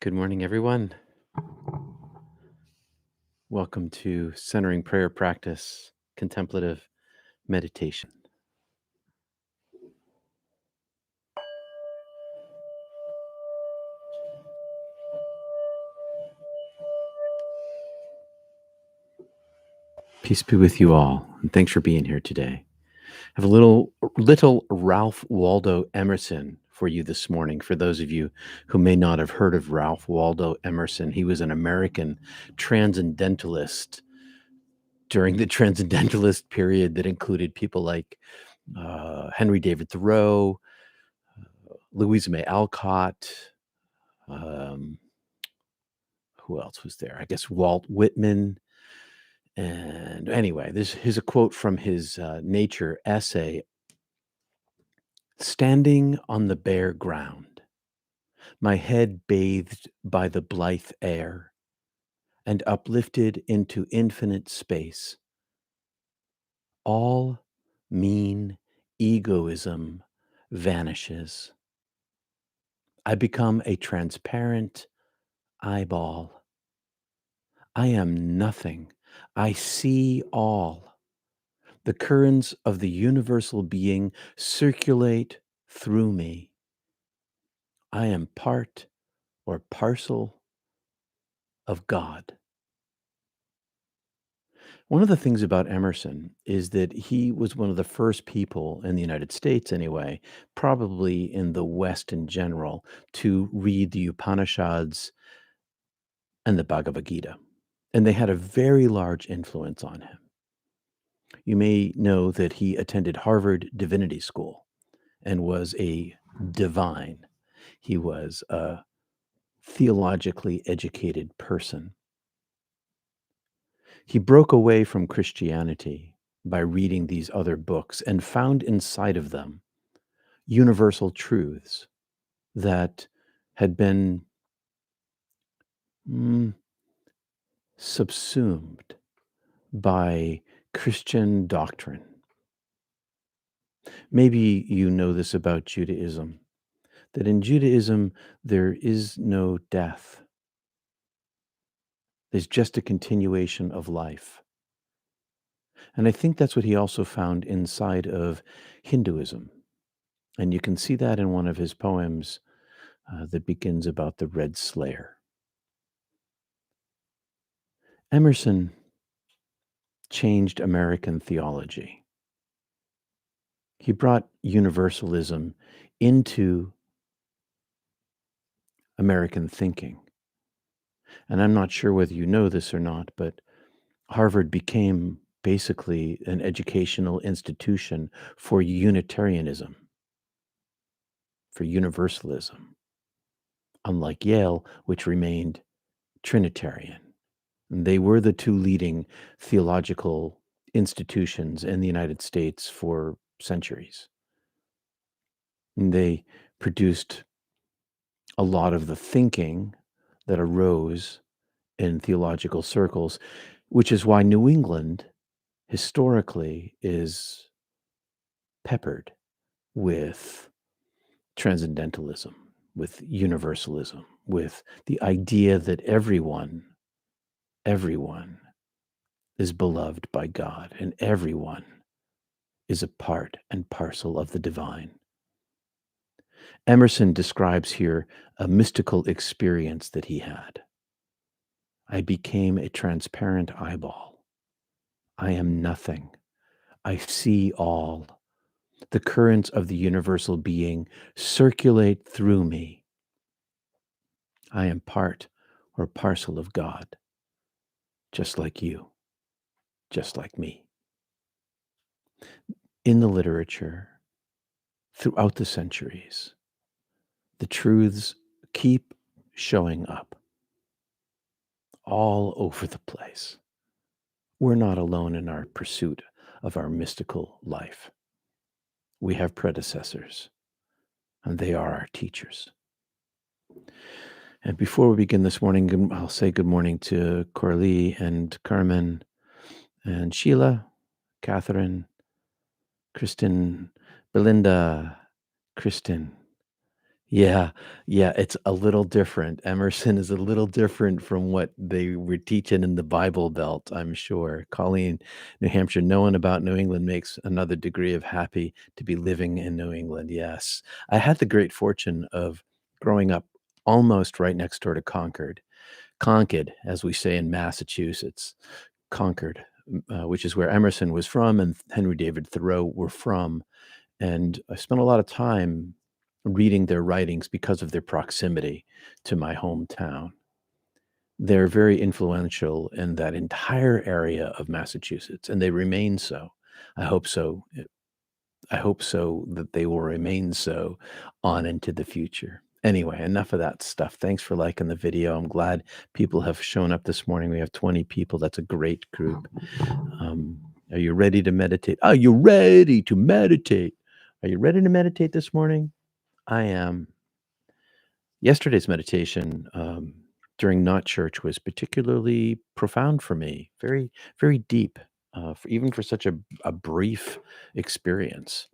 Good morning, everyone. Welcome to Centering Prayer Practice, Contemplative Meditation. Peace be with you all, and thanks for being here today. I have a little Ralph Waldo Emerson for you this morning. For those of you who may not have heard of Ralph Waldo Emerson, he was an American transcendentalist during the Transcendentalist period that included people like Henry David Thoreau, Louisa May Alcott, um, who else was there? I guess Walt Whitman. And anyway, here's a quote from his Nature essay. Standing on the bare ground, my head bathed by the blithe air and uplifted into infinite space, all mean egoism vanishes. I become a transparent eyeball. I am nothing. I see all. The currents of the universal being circulate through me. I am part or parcel of God. One of the things about Emerson is that he was one of the first people in the United States, anyway, probably in the West in general, to read the Upanishads and the Bhagavad Gita. And they had a very large influence on him. You may know that he attended Harvard Divinity School and was a divine. He was a theologically educated person. He broke away from Christianity by reading these other books and found inside of them universal truths that had been subsumed by Christian doctrine. Maybe you know this about Judaism, that in Judaism there is no death. There's just a continuation of life. And I think that's what he also found inside of Hinduism. And you can see that in one of his poems that begins about the Red Slayer. Emerson changed American theology. He brought universalism into American thinking. And I'm not sure whether you know this or not, but Harvard became basically an educational institution for Unitarianism, for universalism, unlike Yale, which remained Trinitarian. And they were the two leading theological institutions in the United States for centuries. And they produced a lot of the thinking that arose in theological circles, which is why New England historically is peppered with transcendentalism, with universalism, with the idea that everyone is beloved by God and everyone is a part and parcel of the divine. Emerson describes here a mystical experience that he had. I became a transparent eyeball. I am nothing. I see all. The currents of the universal being circulate through me. I am part or parcel of God, just like you, just like me. In the literature, throughout the centuries, the truths keep showing up all over the place. We're not alone in our pursuit of our mystical life. We have predecessors, and they are our teachers. And before we begin this morning, I'll say good morning to Coralie and Carmen and Sheila, Catherine, Kristen, Belinda, Kristen, Yeah, yeah, it's a little different. Emerson is a little different from what they were teaching in the Bible Belt, I'm sure. Colleen, New Hampshire, knowing about New England makes another degree of happy to be living in New England. Yes. I had the great fortune of growing up almost right next door to Concord, as we say in Massachusetts, Concord, which is where Emerson was from and Henry David Thoreau were from. And I spent a lot of time reading their writings because of their proximity to my hometown. They're very influential in that entire area of Massachusetts, and they remain so. I hope so. I hope so that they will remain so on into the future. Anyway, enough of that stuff. Thanks for liking the video. I'm glad people have shown up this morning. We have 20 people. That's a great group. Um, are you ready to meditate? Are you ready to meditate? Are you ready to meditate this morning? I am. Yesterday's meditation during not church was particularly profound for me, very, very deep, even for such a brief experience.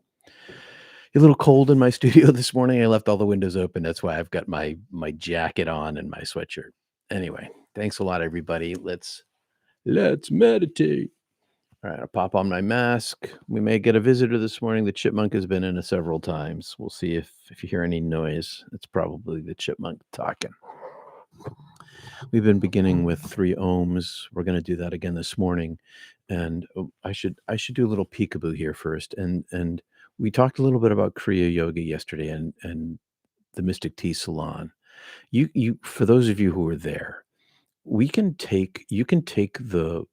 A little cold in my studio this morning. I left all the windows open. That's why I've got my jacket on and my sweatshirt. Anyway, thanks a lot, everybody. Let's meditate. All right, I'll pop on my mask. We may get a visitor this morning. The chipmunk has been in several times. We'll see if you hear any noise. It's probably the chipmunk talking. We've been beginning with 3 ohms. We're going to do that again this morning, and I should do a little peekaboo here first. And we talked a little bit about Kriya Yoga yesterday, and the Mystic Tea Salon. You for those of you who were there, you can take the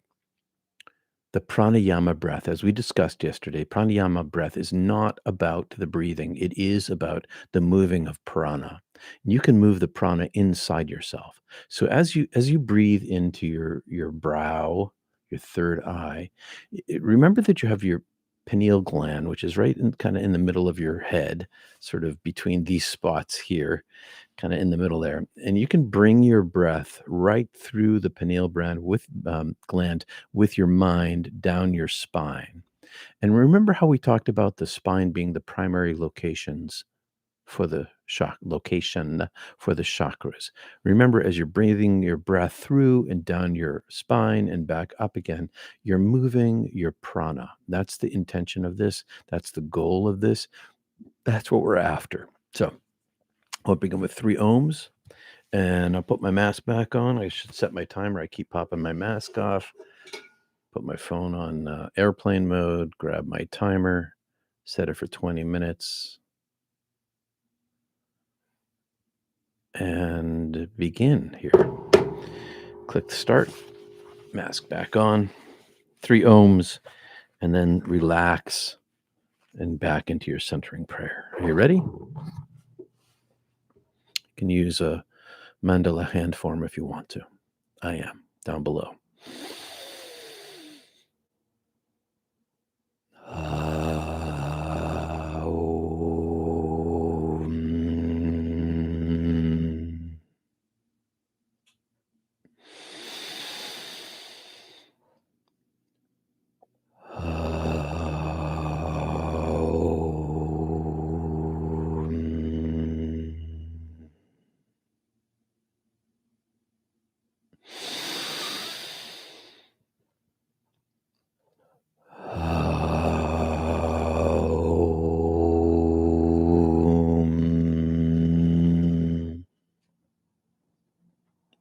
pranayama breath, as we discussed yesterday. Pranayama breath is not about the breathing, it is about the moving of prana. You can move the prana inside yourself. So as you breathe into your brow, your third eye, remember that you have your pineal gland, which is right in kind of in the middle of your head, sort of between these spots here, kind of in the middle there. And you can bring your breath right through the pineal gland with your mind down your spine. And remember how we talked about the spine being the primary location for the chakras. Remember, as you're breathing your breath through and down your spine and back up again, you're moving your prana. That's the intention of this. That's the goal of this. That's what we're after. So I'll begin with 3 ohms. And I'll put my mask back on. I should set my timer. I keep popping my mask off, put my phone on airplane mode, grab my timer, set it for 20 minutes, and begin here. Click the start, mask back on, 3 ohms, and then relax and back into your centering prayer. Are you ready? You can use a mandala hand form if you want to. I am down below.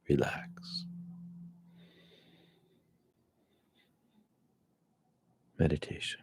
Relax. Meditation.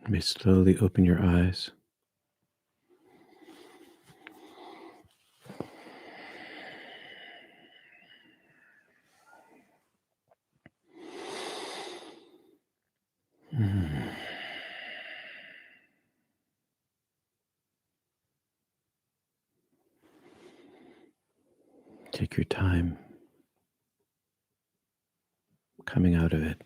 You may slowly open your eyes. Take your time coming out of it.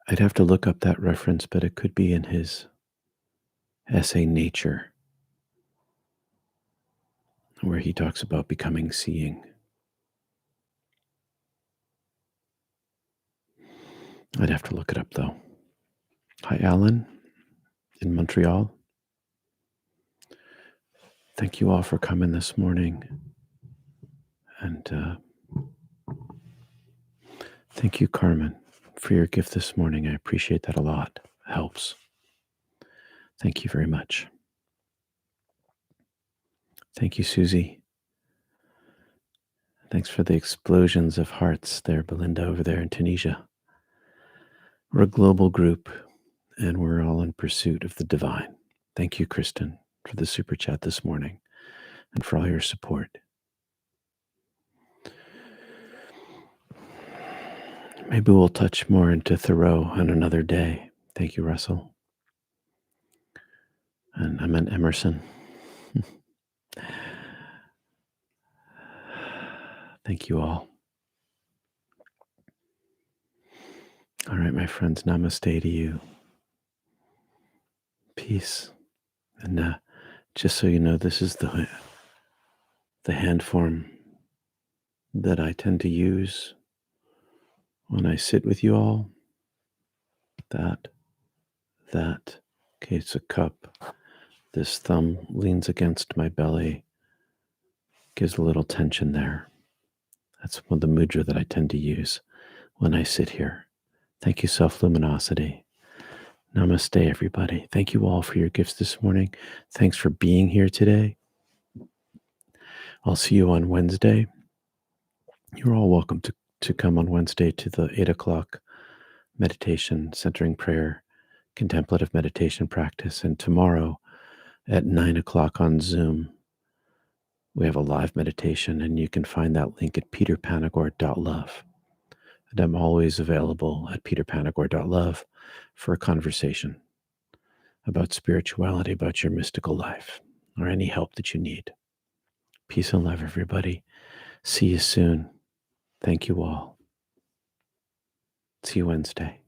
I'd have to look up that reference, but it could be in his essay Nature, where he talks about becoming seeing. I'd have to look it up though. Hi, Alan in Montreal. Thank you all for coming this morning. And thank you, Carmen, for your gift this morning. I appreciate that a lot. It helps. Thank you very much. Thank you, Susie. Thanks for the explosions of hearts there, Belinda, over there in Tunisia. We're a global group, and we're all in pursuit of the divine. Thank you, Kristen, for the super chat this morning and for all your support. Maybe we'll touch more into Thoreau on another day. Thank you, Russell. And I meant Emerson. Thank you all. All right, my friends, namaste to you. Peace. And just so you know, this is the hand form that I tend to use when I sit with you all. That. Okay, it's a cup. This thumb leans against my belly, gives a little tension there. That's one of the mudra that I tend to use when I sit here. Thank you, Self-Luminosity. Namaste, everybody. Thank you all for your gifts this morning. Thanks for being here today. I'll see you on Wednesday. You're all welcome to come on Wednesday to the 8 o'clock meditation, centering prayer, contemplative meditation practice. And tomorrow at 9 o'clock on Zoom, we have a live meditation, and you can find that link at peterpanagore.love. And I'm always available at peterpanagore.love for a conversation about spirituality, about your mystical life, or any help that you need. Peace and love, everybody. See you soon. Thank you all. See you Wednesday.